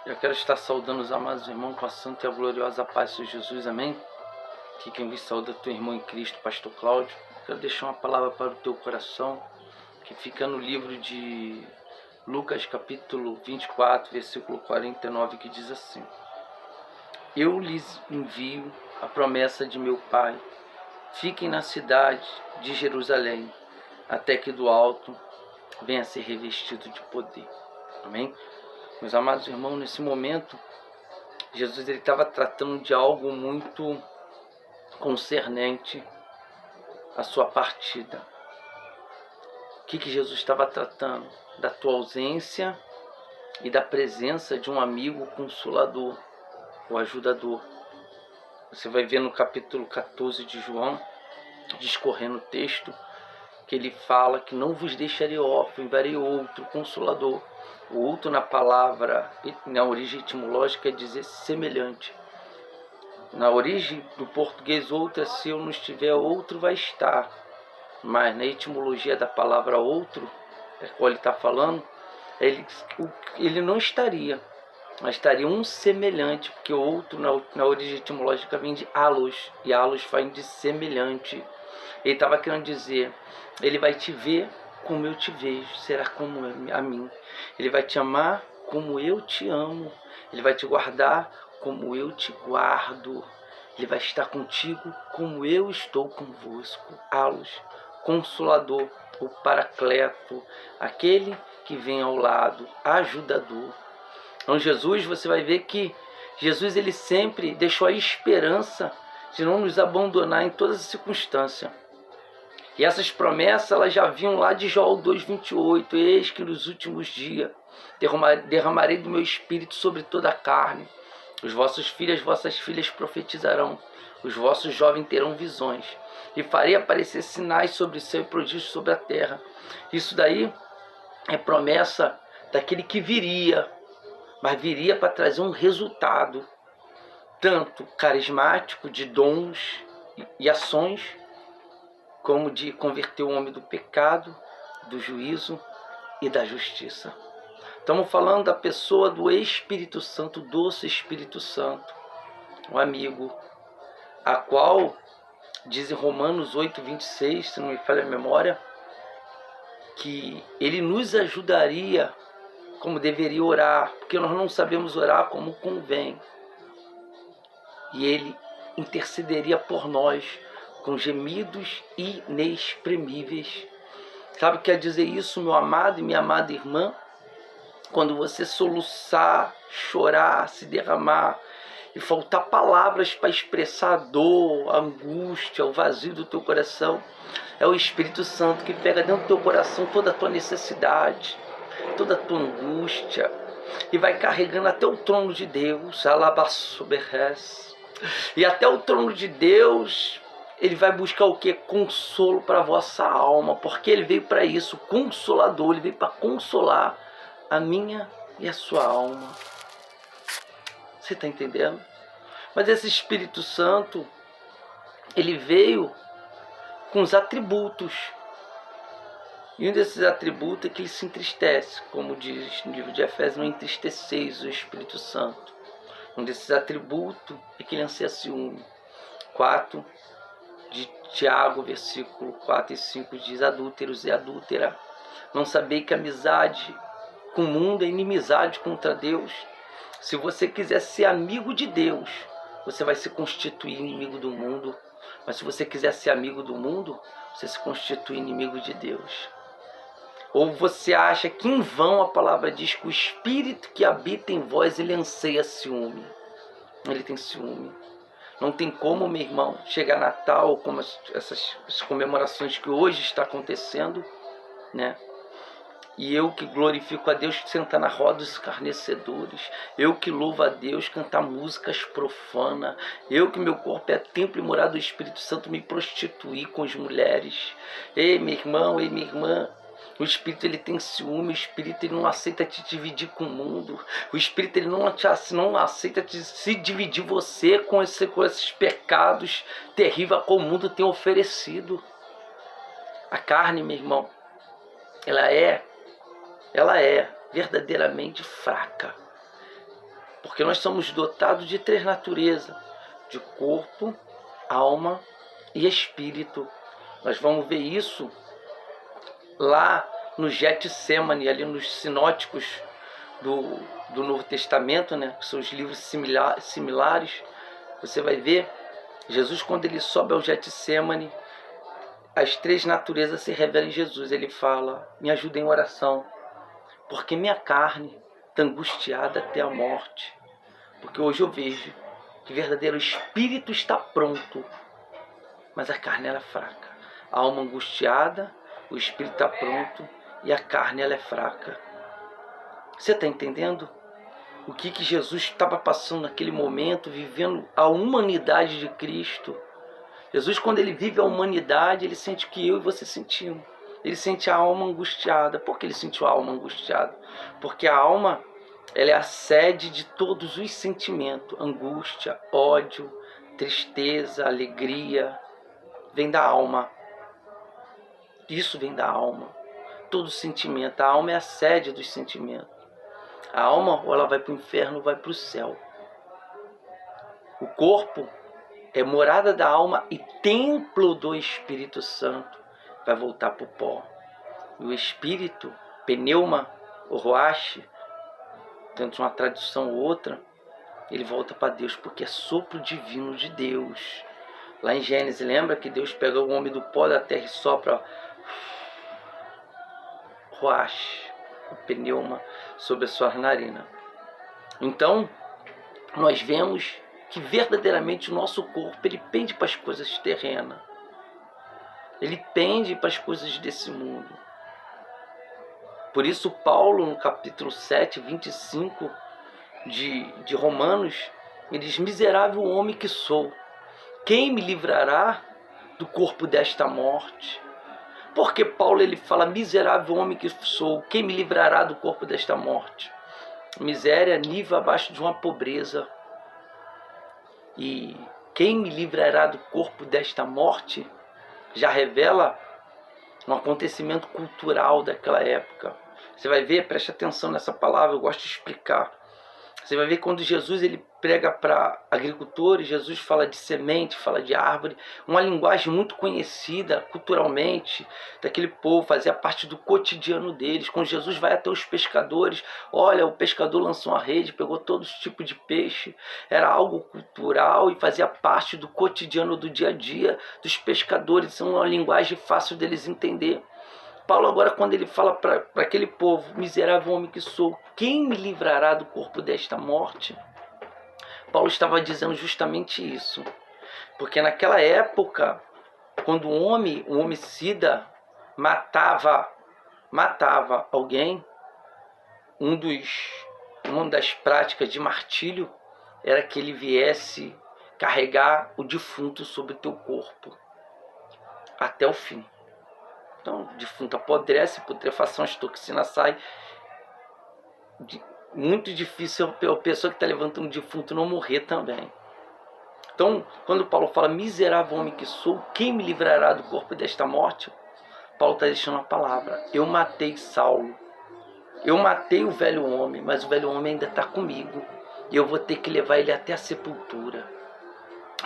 Eu quero estar saudando os amados irmãos com a santa e a gloriosa paz de Jesus, amém? Aqui quem me saúda é teu irmão em Cristo, pastor Cláudio. Quero deixar uma palavra para o teu coração, que fica no livro de Lucas, capítulo 24, versículo 49, que diz assim: Eu lhes envio a promessa de meu Pai. Fiquem na cidade de Jerusalém, até que do alto venha a ser revestido de poder. Amém? Meus amados irmãos, nesse momento, Jesus estava tratando de algo muito concernente à sua partida. O que Jesus estava tratando? Da tua ausência e da presença de um amigo consolador, o ajudador. Você vai ver no capítulo 14 de João, discorrendo o texto, que ele fala que não vos deixarei órfão, enviarei outro consolador. O outro, na palavra, na origem etimológica, é dizer semelhante. Na origem do português, outro é se eu não estiver, outro vai estar. Mas na etimologia da palavra outro, é qual ele está falando, ele não estaria, mas estaria um semelhante, porque outro na origem etimológica vem de halos, e halos vem de semelhante. Ele estava querendo dizer, ele vai te ver como eu te vejo, será como a mim. Ele vai te amar como eu te amo, ele vai te guardar como eu te guardo, ele vai estar contigo como eu estou convosco. Halos, consolador, o paracleto, aquele que vem ao lado, ajudador. Então Jesus, você vai ver que Jesus ele sempre deixou a esperança de não nos abandonar em todas as circunstâncias. E essas promessas elas já vinham lá de Joel 2,28. Eis que nos últimos dias derramarei do meu espírito sobre toda a carne. Os vossos filhos e as vossas filhas profetizarão. Os vossos jovens terão visões. E farei aparecer sinais sobre o céu e prodígios sobre a terra. Isso daí é promessa daquele que viria. Mas viria para trazer um resultado. Tanto carismático, de dons e ações, como de converter o homem do pecado, do juízo e da justiça. Estamos falando da pessoa do Espírito Santo, doce Espírito Santo, o amigo, a qual diz em Romanos 8,26, se não me falha a memória, que ele nos ajudaria como deveria orar, porque nós não sabemos orar como convém. E ele intercederia por nós com gemidos inexprimíveis. Sabe o que quer dizer isso, meu amado e minha amada irmã? Quando você soluçar, chorar, se derramar e faltar palavras para expressar a dor, a angústia, o vazio do teu coração, é o Espírito Santo que pega dentro do teu coração toda a tua necessidade, toda a tua angústia e vai carregando até o trono de Deus, alabassoberres. E até o trono de Deus, ele vai buscar o que? Consolo para a vossa alma, porque ele veio para isso, consolador, ele veio para consolar a minha e a sua alma. Você está entendendo? Mas esse Espírito Santo, ele veio com os atributos. E um desses atributos é que ele se entristece, como diz no livro de Efésios, não entristeceis o Espírito Santo. Um desses atributos é que ele anseia ciúme. 4 de Tiago, versículo 4 e 5 diz: adúlteros e adúltera, não sabei que amizade com o mundo é inimizade contra Deus? Se você quiser ser amigo de Deus, você vai se constituir inimigo do mundo. Mas se você quiser ser amigo do mundo, você se constitui inimigo de Deus. Ou você acha que em vão a palavra diz que o Espírito que habita em vós, ele anseia ciúme. Ele tem ciúme. Não tem como, meu irmão, chegar Natal, como essas comemorações que hoje está acontecendo, né? E eu que glorifico a Deus, sentar na roda dos escarnecedores. Eu que louvo a Deus, cantar músicas profanas. Eu que meu corpo é templo e morada do Espírito Santo, me prostituir com as mulheres. Ei, meu irmão, ei, minha irmã. O Espírito ele tem ciúme, o Espírito ele não aceita te dividir com o mundo. O Espírito ele não aceita se dividir você com esses pecados terríveis que o mundo tem oferecido. A carne, meu irmão, ela é verdadeiramente fraca. Porque nós somos dotados de 3 naturezas, de corpo, alma e espírito. Nós vamos ver isso lá no Getsemane, ali nos sinóticos do Novo Testamento, né? Que são os livros similares. Você vai ver Jesus, quando ele sobe ao Getsemane, as 3 naturezas se revelam em Jesus. Ele fala: me ajuda em oração, porque minha carne está angustiada até a morte. Porque hoje eu vejo que o verdadeiro espírito está pronto, mas a carne ela é fraca. A alma angustiada, o espírito está pronto e a carne ela é fraca. Você está entendendo o que Jesus estava passando naquele momento, vivendo a humanidade de Cristo? Jesus, quando ele vive a humanidade, ele sente o que eu e você sentimos. Ele sente a alma angustiada. Por que ele sentiu a alma angustiada? Porque a alma, ela é a sede de todos os sentimentos. Angústia, ódio, tristeza, alegria. Vem da alma. Isso vem da alma. Todo sentimento. A alma é a sede dos sentimentos. A alma, ou ela vai para o inferno ou vai para o céu. O corpo é morada da alma e templo do Espírito Santo. Vai voltar para o pó. E o espírito, pneuma, ou roache, tanto uma tradução ou outra, ele volta para Deus, porque é sopro divino de Deus. Lá em Gênesis, lembra que Deus pega o homem do pó da terra e sopra roache, o pneuma, sobre a sua narina. Então, nós vemos que verdadeiramente o nosso corpo, ele pende para as coisas terrenas. Ele pende para as coisas desse mundo. Por isso Paulo, no capítulo 7, 25 de Romanos, ele diz: miserável homem que sou, quem me livrará do corpo desta morte? Porque Paulo ele fala: miserável homem que sou, quem me livrará do corpo desta morte? Miséria, nível abaixo de uma pobreza. E quem me livrará do corpo desta morte já revela um acontecimento cultural daquela época. Você vai ver, preste atenção nessa palavra, eu gosto de explicar. Você vai ver quando Jesus ele prega para agricultores, Jesus fala de semente, fala de árvore, uma linguagem muito conhecida culturalmente daquele povo, fazia parte do cotidiano deles. Quando Jesus vai até os pescadores, olha, o pescador lançou uma rede, pegou todos os tipos de peixe, era algo cultural e fazia parte do cotidiano do dia a dia dos pescadores. Isso é uma linguagem fácil deles entender. Paulo agora, quando ele fala para aquele povo: miserável homem que sou, quem me livrará do corpo desta morte? Paulo estava dizendo justamente isso. Porque naquela época, quando um homicida matava alguém, uma das práticas de martírio era que ele viesse carregar o defunto sobre o teu corpo até o fim. Então, o defunto apodrece, putrefação, as toxinas saem. Muito difícil a pessoa que está levantando um defunto não morrer também. Então, quando Paulo fala: miserável homem que sou, quem me livrará do corpo desta morte? Paulo está deixando a palavra: eu matei Saulo. Eu matei o velho homem, mas o velho homem ainda está comigo. E eu vou ter que levar ele até a sepultura.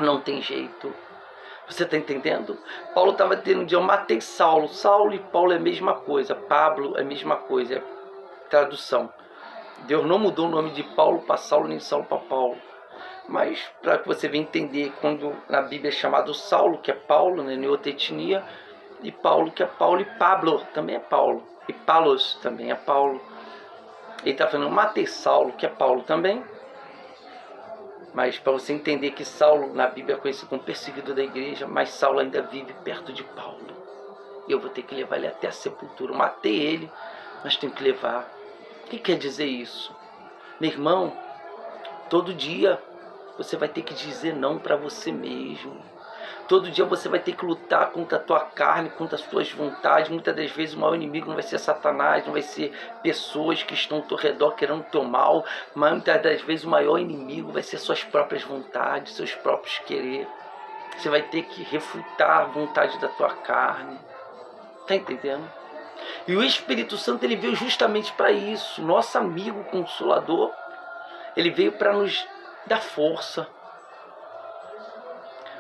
Não tem jeito. Você está entendendo? Paulo estava tendo um dia: eu matei Saulo. Saulo e Paulo é a mesma coisa. Pablo é a mesma coisa. É tradução. Deus não mudou o nome de Paulo para Saulo, nem de Saulo para Paulo. Mas para que você venha entender, quando na Bíblia é chamado Saulo, que é Paulo, né, outra etnia, e Paulo, que é Paulo, e Pablo também é Paulo, e Paulos também é Paulo. Ele está falando: eu matei Saulo, que é Paulo também. Mas para você entender que Saulo na Bíblia é conhecido como perseguidor da igreja, mas Saulo ainda vive perto de Paulo. E eu vou ter que levar ele até a sepultura. Eu matei ele, mas tenho que levar. O que quer dizer isso? Meu irmão, todo dia você vai ter que dizer não para você mesmo. Todo dia você vai ter que lutar contra a tua carne, contra as tuas vontades. Muitas das vezes o maior inimigo não vai ser Satanás, não vai ser pessoas que estão ao teu redor querendo o teu mal. Mas muitas das vezes o maior inimigo vai ser suas próprias vontades, seus próprios querer. Você vai ter que refutar a vontade da tua carne. Está entendendo? E o Espírito Santo ele veio justamente para isso. Nosso amigo consolador. Ele veio para nos dar força.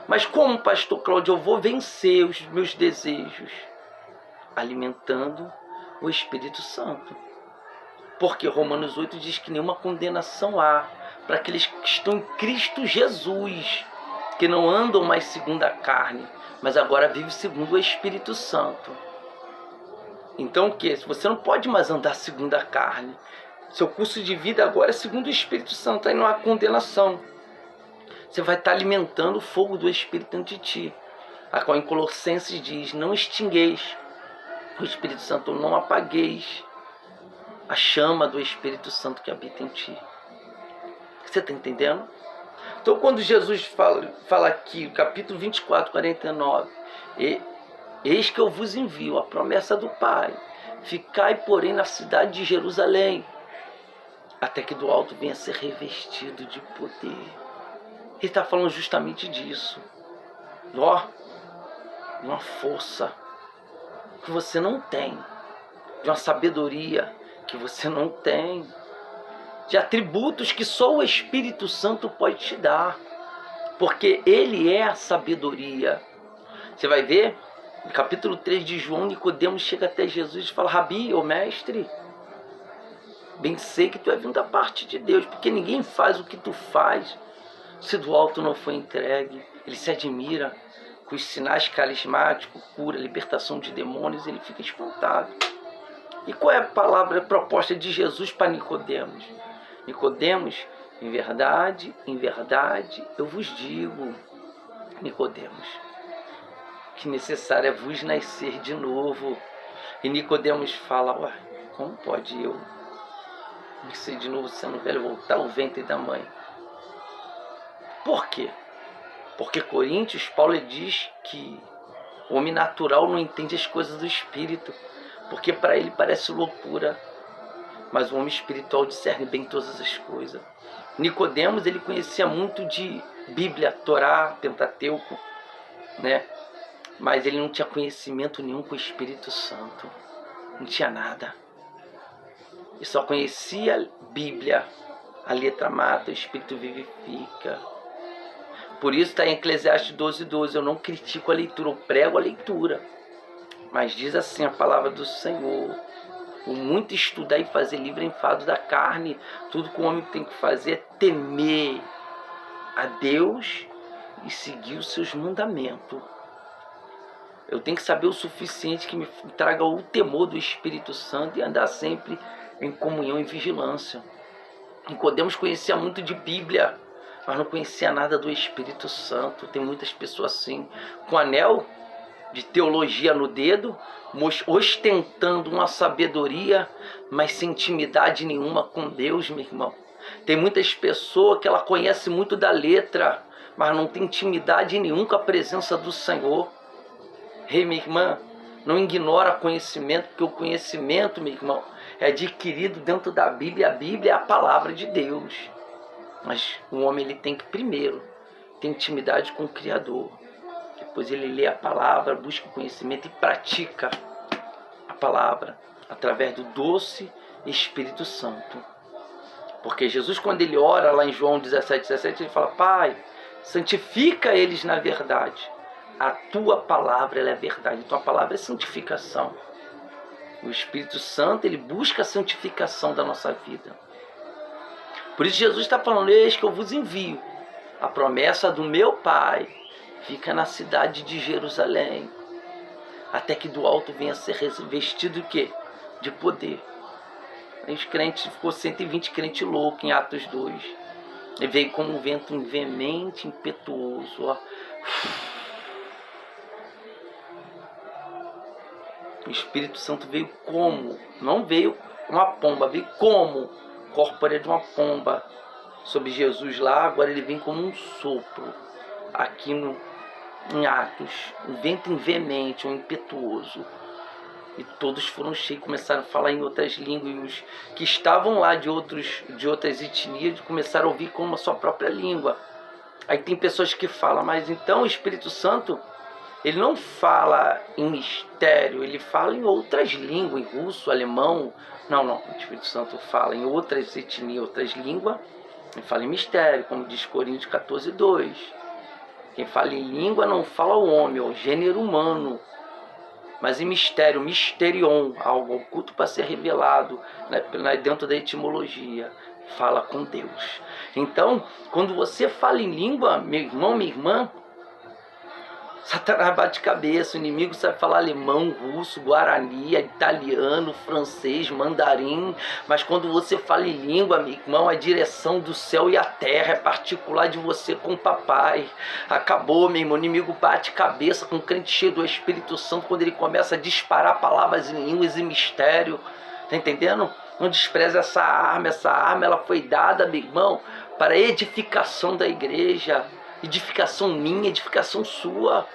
Mas como, pastor Cláudio, eu vou vencer os meus desejos? Alimentando o Espírito Santo. Porque Romanos 8 diz que nenhuma condenação há para aqueles que estão em Cristo Jesus, que não andam mais segundo a carne, mas agora vivem segundo o Espírito Santo. Então o que? Você não pode mais andar segundo a carne. Seu curso de vida agora é segundo o Espírito Santo, aí não há condenação. Você vai estar alimentando o fogo do Espírito dentro de ti. A qual em Colossenses diz, não extingueis o Espírito Santo, não apagueis a chama do Espírito Santo que habita em ti. Você está entendendo? Então quando Jesus fala aqui, no capítulo 24, 49, eis que eu vos envio a promessa do Pai, ficai, porém, na cidade de Jerusalém, até que do alto venha a ser revestido de poder. Ele está falando justamente disso. Ó, de uma força que você não tem, de uma sabedoria que você não tem, de atributos que só o Espírito Santo pode te dar, porque Ele é a sabedoria. Você vai ver, no capítulo 3 de João, Nicodemos chega até Jesus e fala, Rabi, ô mestre, bem sei que tu é vindo da parte de Deus, porque ninguém faz o que tu faz se do alto não foi entregue. Ele se admira com os sinais carismáticos, cura, libertação de demônios, ele fica espantado. E qual é a palavra, a proposta de Jesus para Nicodemos? Nicodemos, em verdade, eu vos digo, Nicodemos, que necessário é vos nascer de novo. E Nicodemos fala, ué, como pode eu nascer de novo sendo velho, voltar ao ventre da mãe? Por quê? Porque Coríntios, Paulo diz que o homem natural não entende as coisas do Espírito, porque para ele parece loucura, mas o homem espiritual discerne bem todas as coisas. Nicodemos, ele conhecia muito de Bíblia, Torá, Pentateuco, né? Mas ele não tinha conhecimento nenhum com o Espírito Santo, não tinha nada. Ele só conhecia Bíblia, a letra mata, o Espírito vivifica. Por isso está em Eclesiastes 12:12, eu não critico a leitura, eu prego a leitura. Mas diz assim a palavra do Senhor, o muito estudar e fazer livre enfado da carne, tudo que o homem tem que fazer é temer a Deus e seguir os seus mandamentos. Eu tenho que saber o suficiente que me traga o temor do Espírito Santo e andar sempre em comunhão e vigilância. Nicodemos conhecia muito de Bíblia, mas não conhecia nada do Espírito Santo. Tem muitas pessoas assim, com anel de teologia no dedo, ostentando uma sabedoria, mas sem intimidade nenhuma com Deus, meu irmão. Tem muitas pessoas que ela conhece muito da letra, mas não tem intimidade nenhuma com a presença do Senhor. Ei, minha irmã, não ignora conhecimento, porque o conhecimento, meu irmão, é adquirido dentro da Bíblia. A Bíblia é a palavra de Deus. Mas o homem, ele tem que primeiro ter intimidade com o Criador. Depois ele lê a palavra, busca o conhecimento e pratica a palavra através do doce Espírito Santo. Porque Jesus, quando ele ora lá em João 17:17, ele fala, Pai, santifica eles na verdade. A tua palavra, ela é verdade. Então a palavra é santificação. O Espírito Santo, ele busca a santificação da nossa vida. Por isso Jesus está falando, eis que eu vos envio. A promessa do meu Pai fica na cidade de Jerusalém, até que do alto venha a ser revestido de quê? De poder. Aí os crentes, ficou 120 crentes loucos em Atos 2. Ele veio como um vento veemente, impetuoso. Ó. O Espírito Santo veio como? Não veio uma pomba, veio como? Corpórea de uma pomba. Sobre Jesus lá, agora ele vem como um sopro. Aqui em Atos, um vento veemente, um impetuoso. E todos foram cheios, começaram a falar em outras línguas. E os que estavam lá de outras etnias começaram a ouvir como a sua própria língua. Aí tem pessoas que falam, mas então o Espírito Santo, ele não fala em mistério, ele fala em outras línguas, em russo, alemão. Não, o Espírito Santo fala em outras etnias, outras línguas, Quem fala em mistério, como diz Coríntios 14:2. Quem fala em língua não fala ao homem, ao gênero humano. Mas em mistério, misterion, algo oculto para ser revelado, né, dentro da etimologia, fala com Deus. Então, quando você fala em língua, meu irmão, minha irmã, Satanás bate cabeça, o inimigo sabe falar alemão, russo, guarani, italiano, francês, mandarim, mas quando você fala em língua, meu irmão, a direção do céu e a terra é particular de você com o papai. Acabou, meu irmão, o inimigo bate cabeça com o crente cheio do Espírito Santo quando ele começa a disparar palavras em línguas e mistério, tá entendendo? Não despreze essa arma ela foi dada, meu irmão, para a edificação da igreja, edificação minha, edificação sua.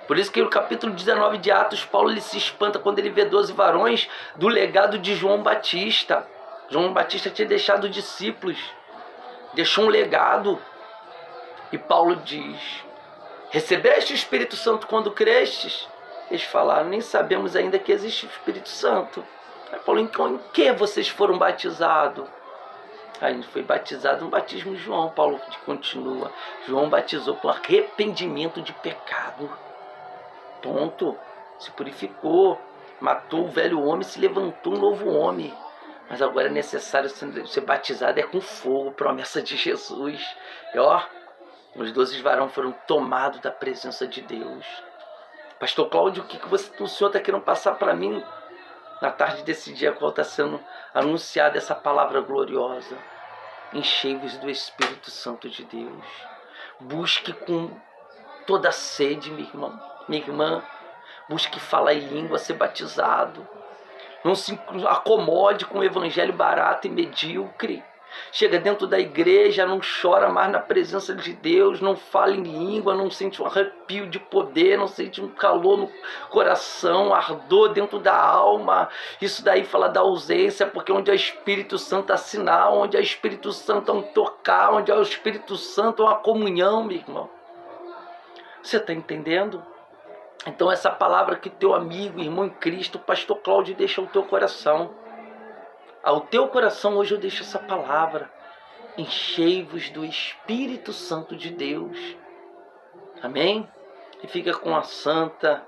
Por isso que no capítulo 19 de Atos, Paulo ele se espanta quando ele vê 12 varões do legado de João Batista. João Batista tinha deixado discípulos, deixou um legado. E Paulo diz, recebeste o Espírito Santo quando crestes? Eles falaram, nem sabemos ainda que existe o Espírito Santo. Aí Paulo, em que vocês foram batizados? Aí a gente foi batizado no batismo de João. Paulo continua, João batizou por arrependimento de pecado. Ponto. Se purificou, matou o velho homem, se levantou um novo homem. Mas agora é necessário ser batizado, é com fogo, promessa de Jesus. E ó, os 12 varões foram tomados da presença de Deus. Pastor Cláudio, o que o senhor está querendo passar para mim na tarde desse dia, qual está sendo anunciada essa palavra gloriosa? Enchei-vos do Espírito Santo de Deus. Busque com toda a sede, meu irmão, minha irmã. Busque falar em língua, ser batizado. Não se acomode com o evangelho barato e medíocre. Chega dentro da igreja, não chora mais na presença de Deus, não fala em língua, não sente um arrepio de poder, não sente um calor no coração, ardor dentro da alma. Isso daí fala da ausência, porque onde é o Espírito Santo há sinal, onde é o Espírito Santo há um tocar, onde é o Espírito Santo há uma comunhão, meu irmão. Você está entendendo? Então essa palavra que teu amigo, irmão em Cristo, pastor Cláudio, deixa ao teu coração. Ao teu coração hoje eu deixo essa palavra. Enchei-vos do Espírito Santo de Deus. Amém? E fica com a santa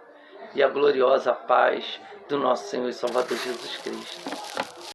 e a gloriosa paz do nosso Senhor e Salvador Jesus Cristo.